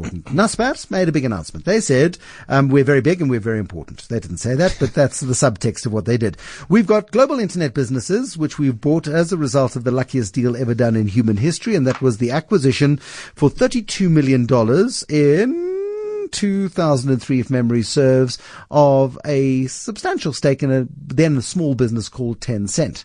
important. Naspers made a big announcement. They said, we're very big and we're very important. They didn't say that, but that's the subtext of what they did. We've got global internet businesses, which we've bought as a result of the luckiest deal ever done in human history, and that was the acquisition for $32 million in 2003, if memory serves, of a substantial stake in a small business called Tencent.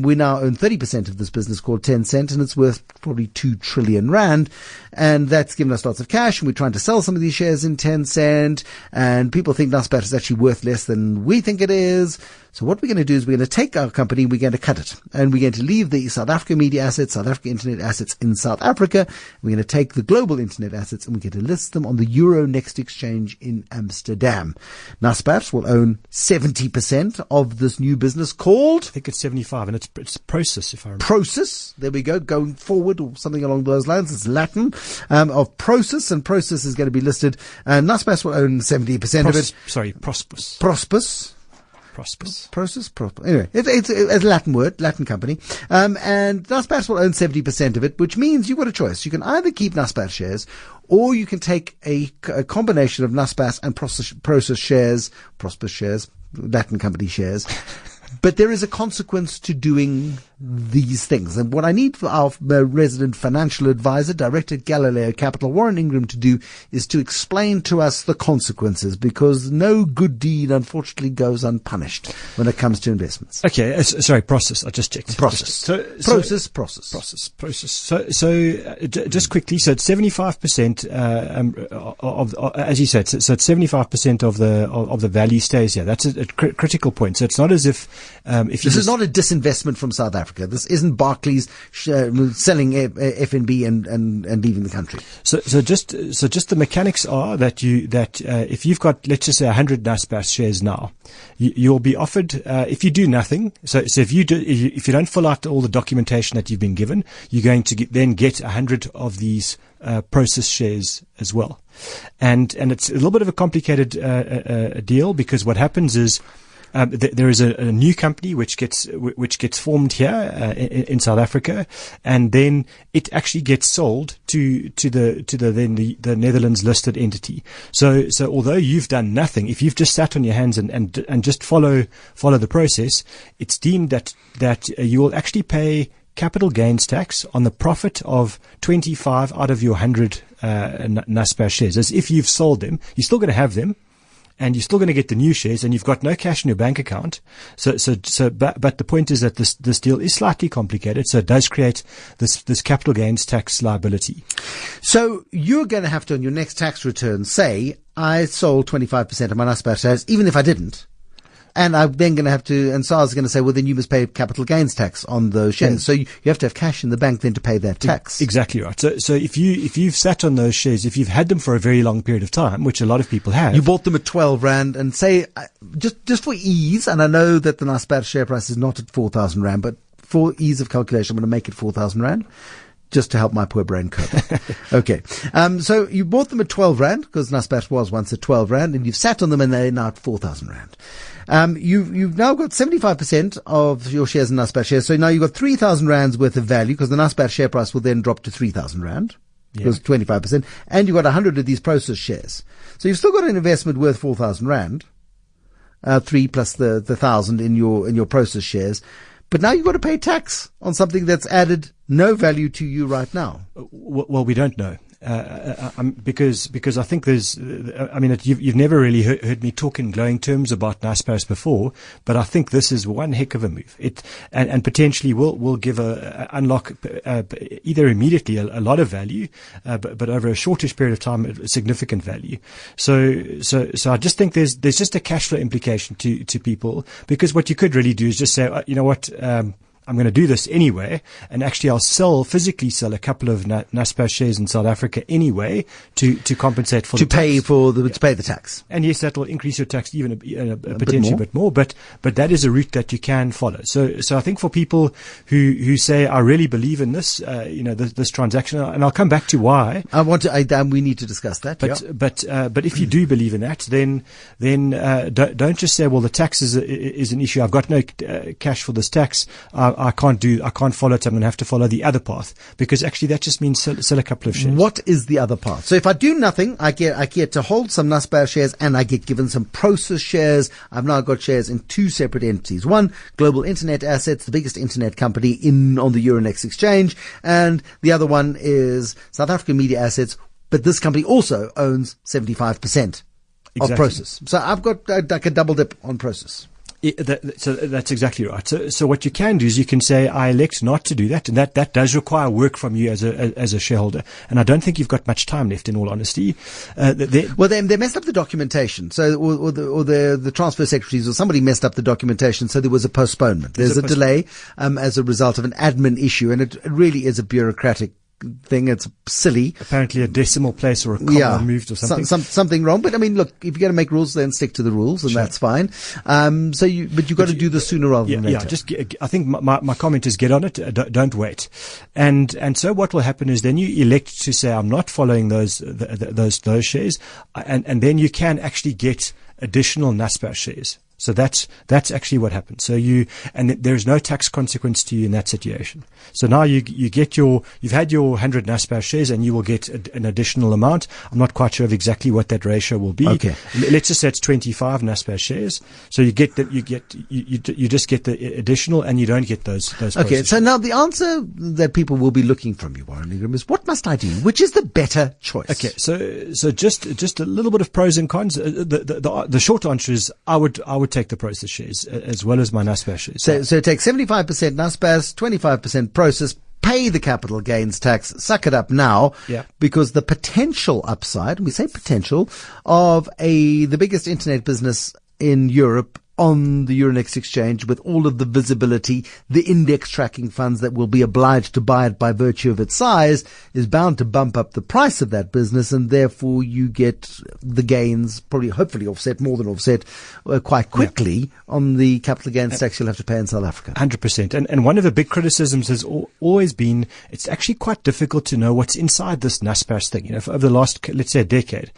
We now own 30% of this business called Tencent, and it's worth probably 2 trillion rand. And that's given us lots of cash, and we're trying to sell some of these shares in Tencent, and people think Naspers is actually worth less than we think it is. So what we're going to do is we're going to take our company, we're going to cut it, and we're going to leave the South Africa media assets, South Africa internet assets in South Africa. We're going to take the global internet assets and we're going to list them on the Euronext exchange in Amsterdam. Naspers will own 70% of this new business called, I think it's 75, and it's Prosus, if I remember. Prosus. There we go. Going forward, or something along those lines. It's Latin, of Prosus, and Prosus is going to be listed. Naspers will own 70% of it. Sorry, Prospus. Prospus. Anyway, it's a Latin word, Latin company. And Naspers will own 70% of it, which means you've got a choice. You can either keep Naspers shares, or you can take a combination of Naspers and Prosus shares, Latin company shares. But there is a consequence to doing these things. And what I need for our resident financial advisor, director at Galileo Capital, Warren Ingram, to do is to explain to us the consequences, because no good deed, unfortunately, goes unpunished when it comes to investments. Okay. Sorry, Prosus. I just checked. Prosus. Prosus. So just quickly, so it's 75%, of as you said, so it's 75% of the value stays here. That's a critical point. So it's not as if this is not a disinvestment from South Africa. This isn't Barclays selling FNB and leaving the country. So just the mechanics are that if you've got, let's just say, 100 Naspers shares now, you'll be offered, if you do nothing. So if you don't fill out all the documentation that you've been given, you're going to then get 100 of these Prosus shares as well. And it's a little bit of a complicated deal, because what happens is, there is a new company which gets formed here in South Africa, and then it actually gets sold to the Netherlands listed entity. So although you've done nothing, if you've just sat on your hands and just follow the process, it's deemed that you will actually pay capital gains tax on the profit of 25 out of your 100 Naspers shares. As if you've sold them, you're still going to have them, and you're still going to get the new shares, and you've got no cash in your bank account. But the point is that this deal is slightly complicated, so it does create this capital gains tax liability. So you're going to have to, on your next tax return, say, I sold 25% of my Naspers shares, even if I didn't. And I'm then going to have to, and SARS is going to say, well, then you must pay capital gains tax on those shares. So you have to have cash in the bank then to pay that tax. Exactly right. So if you've sat on those shares, if you've had them for a very long period of time, which a lot of people have. You bought them at 12 Rand, and say, just for ease, and I know that the Naspers share price is not at 4,000 Rand, but for ease of calculation, I'm going to make it 4,000 Rand. Just to help my poor brain cope. Okay. So you bought them at 12 Rand, because Naspers was once at 12 Rand, and you've sat on them and they're now at 4,000 Rand. You've now got 75% of your shares in Naspers shares. So now you've got 3,000 Rands worth of value, because the Naspers share price will then drop to 3,000 Rand. Because 25%. And you've got 100 of these Prosus shares. So you've still got an investment worth 4,000 Rand. 3 plus the 1,000 in your Prosus shares. But now you've got to pay tax on something that's added no value to you right now. Well, we don't know. Because I think you've never really heard me talk in glowing terms about Naspers before, but I think this is one heck of a move. And potentially will give unlock either immediately a lot of value, but over a shortish period of time, significant value. So I just think there's just a cash flow implication to people, because what you could really do is just say, you know what, I'm going to do this anyway, and actually I'll physically sell a couple of Naspers shares in South Africa anyway to compensate for to pay the tax. And yes, that will increase your tax even potentially a bit more, but that is a route that you can follow. So I think for people who say, I really believe in this, this transaction, and I'll come back to why. We need to discuss that. But if you do believe in that, then don't just say, well, the tax is an issue. I've got no cash for this tax. I can't follow it. I'm going to have to follow the other path, because actually that just means sell a couple of shares. What is the other path? So if I do nothing, I get to hold some Naspers shares, and I get given some Prosus shares. I've now got shares in two separate entities. One, Global Internet Assets, the biggest internet company on the Euronext exchange, and the other one is South African Media Assets, but this company also owns 75% of Prosus. So I've got like a double dip on Prosus. So that's exactly right. So what you can do is you can say, I elect not to do that, and that does require work from you as a shareholder. And I don't think you've got much time left, in all honesty. They messed up the documentation. So, or the transfer secretaries or somebody messed up the documentation. So there was a postponement. There's a delay, as a result of an admin issue, and it really is a bureaucratic thing. It's silly. Apparently a decimal place or a comma removed or something. Something wrong. But I mean, look, if you're going to make rules, then stick to the rules, and that's fine. But you've got to do this sooner rather than later. I think my comment is get on it. Don't wait. And so what will happen is then you elect to say, I'm not following those shares. And then you can actually get additional Naspers shares. So that's actually what happens. So there's no tax consequence to you in that situation. So now you've had your 100 Naspers shares, and you will get an additional amount. I'm not quite sure of exactly what that ratio will be. Okay. Let's just say it's 25 Naspers shares. So you just get the additional, and you don't get those. Okay. So now the answer that people will be looking from you, Warren Ingram, is what must I do? Which is the better choice? Okay. So just a little bit of pros and cons. The short answer is I would take the Prosus shares as well as my Naspers shares. So take 75% Naspers, 25% Prosus, pay the capital gains tax, suck it up now, because the potential upside, and we say potential, of the biggest internet business in Europe on the Euronext exchange, with all of the visibility, the index tracking funds that will be obliged to buy it by virtue of its size, is bound to bump up the price of that business, and therefore you get the gains, probably hopefully more than offset quite quickly on the capital gains tax you'll have to pay in South Africa. 100%. And one of the big criticisms has always been, it's actually quite difficult to know what's inside this Naspers thing, for over the last, let's say, a decade.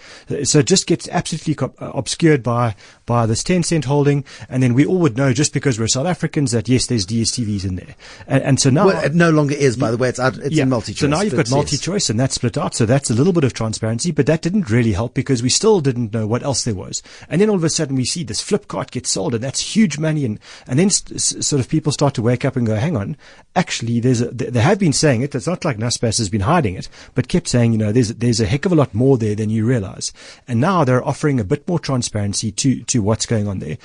So it just gets absolutely obscured by this 10% holding. And then we all would know, just because we're South Africans, that yes, there's DSTVs in there. And so now, it no longer is, by the way. It's in multi-choice. So now you've got multi-choice, and that's split out. So that's a little bit of transparency, but that didn't really help, because we still didn't know what else there was. And then all of a sudden we see this Flipkart get sold, and that's huge money. And then sort of people start to wake up and go, hang on, actually they have been saying it. It's not like Naspers has been hiding it, but kept saying, there's a heck of a lot more there than you realize. And now they're offering a bit more transparency to what's going on there.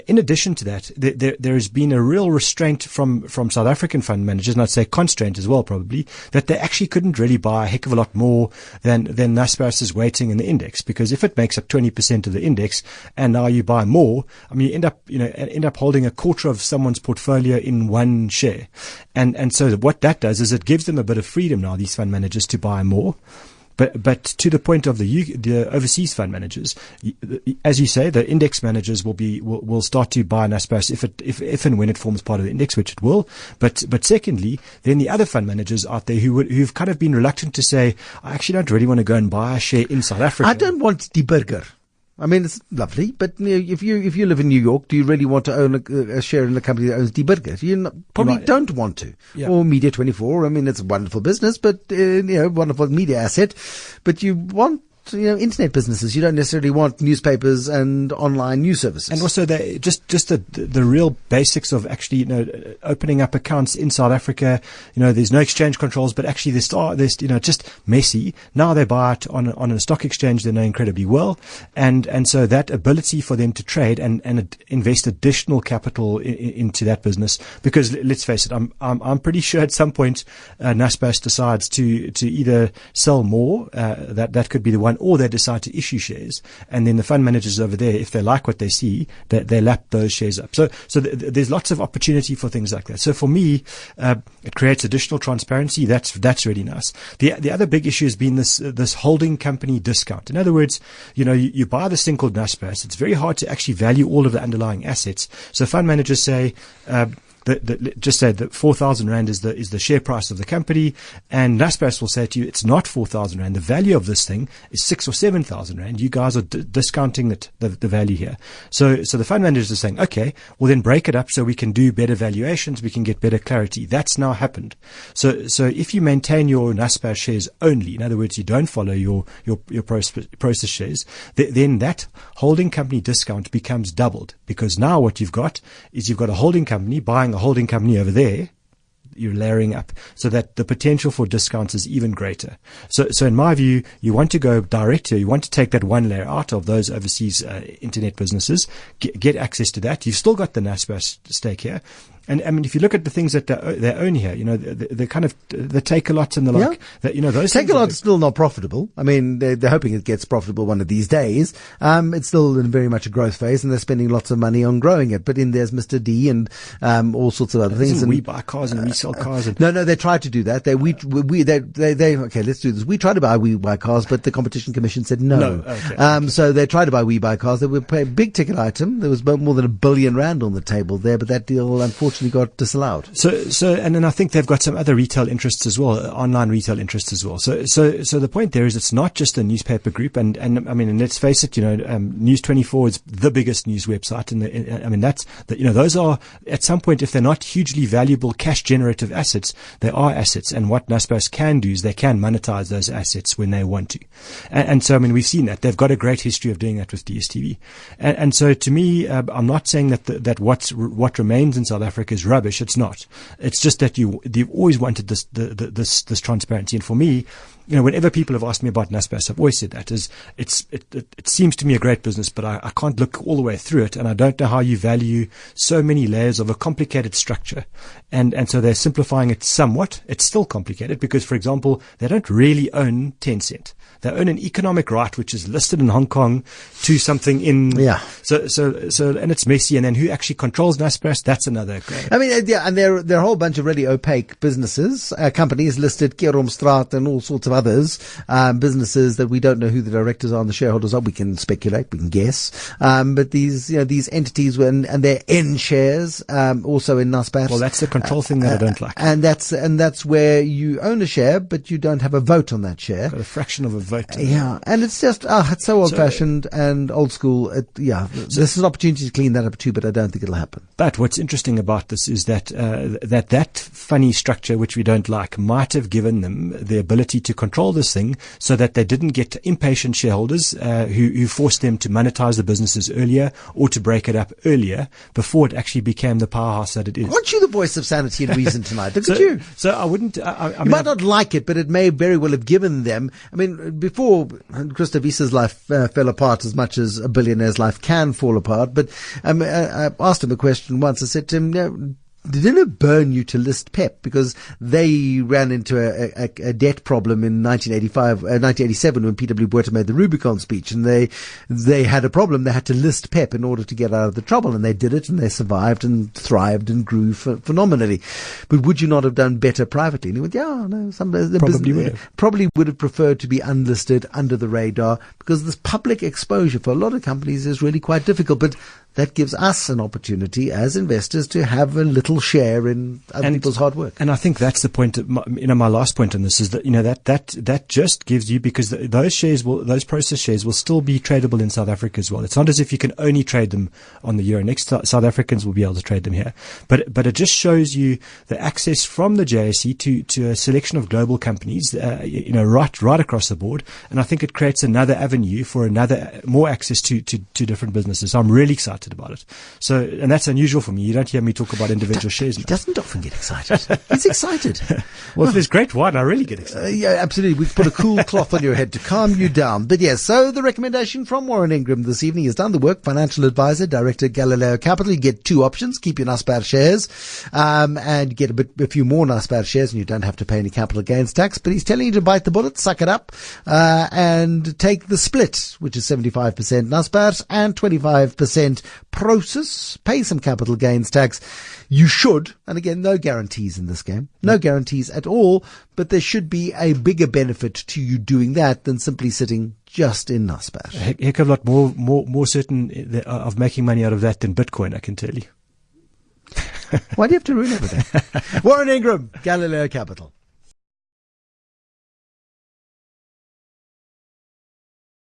In addition to that, there has been a real restraint from South African fund managers, and I'd say constraint as well, probably, that they actually couldn't really buy a heck of a lot more than Naspers' weighting in the index, because if it makes up 20% of the index, and now you buy more, I mean, you end up holding a quarter of someone's portfolio in one share, and so what that does is it gives them a bit of freedom now, these fund managers, to buy more. But to the point of the overseas fund managers, as you say, the index managers will start to buy Naspers if and when it forms part of the index, which it will. But secondly, then the other fund managers out there who've kind of been reluctant to say, I actually don't really want to go and buy a share in South Africa. I don't want the burger. I mean, it's lovely, but if you live in New York, do you really want to own a share in a company that owns Die Burger? You probably don't want to. Yeah. Or Media 24. I mean, it's a wonderful business, but wonderful media asset. But you want internet businesses. You don't necessarily want newspapers and online news services. And also the real basics of actually, opening up accounts in South Africa. There's no exchange controls, but actually there's just messy. Now they buy it on a stock exchange they know incredibly well. And so that ability for them to trade and invest additional capital into that business, because let's face it, I'm pretty sure at some point, Naspers decides to either sell more, that could be the one, or they decide to issue shares, and then the fund managers over there, if they like what they see, they lap those shares up. So there's lots of opportunity for things like that. So for me, it creates additional transparency. That's really nice. The other big issue has been this holding company discount. In other words, you buy this thing called Naspers. It's very hard to actually value all of the underlying assets. So fund managers say, just say that 4,000 Rand is the share price of the company, and Naspers will say to you, it's not 4,000 Rand. The value of this thing is 6,000 or 7,000 Rand. You guys are discounting the value here. So the fund managers are saying, okay, well then break it up so we can do better valuations, we can get better clarity. That's now happened. So if you maintain your Naspers shares only, in other words, you don't follow your Prosus shares, then that holding company discount becomes doubled, because now what you've got is you've got a holding company buying a holding company over there. You're layering up so that the potential for discounts is even greater. So in my view, you want to go direct here. You want to take that one layer out of those overseas internet businesses, get access to that. You've still got the Naspers stake here. And I mean, if you look at the things that they own here, the kind of the Takealots and the like, that, those Takealot's still not profitable. I mean, they're hoping it gets profitable one of these days. It's still in very much a growth phase, and they're spending lots of money on growing it. But there's Mr. D and all sorts of other things. And we buy cars and resell cars. And no, they tried to do that. They okay, let's do this. We tried to buy We Buy Cars, but the Competition Commission said no. Okay. So they tried to buy We Buy Cars. They were a big ticket item. There was more than R1 billion on the table there, but that deal unfortunately got disallowed. So, and then I think they've got some other retail interests as well, online retail interests as well. So the point there is it's not just a newspaper group, and I mean, and let's face it, News 24 is the biggest news website, those are at some point, if they're not hugely valuable cash generative assets, they are assets, and what Naspers can do is they can monetize those assets when they want to, and so I mean, we've seen that they've got a great history of doing that with DStv, and so to me, I'm not saying that what remains in South Africa is rubbish. It's not. It's just that you've always wanted this transparency. And for me, whenever people have asked me about Naspers, I've always said that it seems to me a great business, but I can't look all the way through it, and I don't know how you value so many layers of a complicated structure. And so they're simplifying it somewhat. It's still complicated because, for example, they don't really own Tencent. They own an economic right which is listed in Hong Kong to something in. Yeah. So and it's messy. And then who actually controls Naspers? That's another. I mean, and there are a whole bunch of really opaque businesses, companies listed, Keromstraat and all sorts of others, businesses that we don't know who the directors are and the shareholders are. We can speculate, we can guess. But these entities and their N shares, also in Naspers. Well, that's the control thing that I don't like. And that's where you own a share, but you don't have a vote on that share. Got a fraction of a vote. Yeah. And it's just, it's so old fashioned and old school. This is an opportunity to clean that up too, but I don't think it'll happen. But what's interesting about this is that that funny structure, which we don't like, might have given them the ability to control this thing so that they didn't get impatient shareholders who forced them to monetize the businesses earlier or to break it up earlier before it actually became the powerhouse that it is. Aren't you the voice of sanity and reason tonight? Look at you. So I wouldn't. You might not like it, but it may very well have given them. I mean, before Christo Wiese's life fell apart as much as a billionaire's life can fall apart, but I asked him a question once. I said to him, didn't it burn you to list PEP? Because they ran into a debt problem in 1987 when P.W. Botha made the Rubicon speech, and they had a problem. They had to list PEP in order to get out of the trouble, and they did it, and they survived and thrived and grew phenomenally. But would you not have done better privately? And he went, yeah, no, probably would have preferred to be unlisted, under the radar, because this public exposure for a lot of companies is really quite difficult. But that gives us an opportunity as investors to have a little share in other people's hard work. And I think that's the point. My last point on this is that that just gives you, because those Prosus shares will still be tradable in South Africa as well. It's not as if you can only trade them on the Euronext. South Africans will be able to trade them here, but it just shows you the access from the JSE to a selection of global companies, right across the board. And I think it creates another avenue for more access to different businesses. So I'm really excited about it. So, and that's unusual for me. You don't hear me talk about individual shares. He doesn't often get excited. He's excited. Well, if there's great wine, I really get excited. Yeah, absolutely. We put a cool cloth on your head to calm you down. But yes, so the recommendation from Warren Ingram this evening is done the work. Financial advisor, director, Galileo Capital. You get two options. Keep your Naspers shares, and get a few more Naspers shares, and you don't have to pay any capital gains tax. But he's telling you to bite the bullet, suck it up, and take the split, which is 75% Naspers and 25% Prosus. Pay some capital gains tax. You should, and again, no guarantees in this game, no guarantees at all, but there should be a bigger benefit to you doing that than simply sitting just in Naspers. A heck of a lot more certain of making money out of that than Bitcoin, I can tell you. Why do you have to ruin everything? Warren Ingram, Galileo Capital.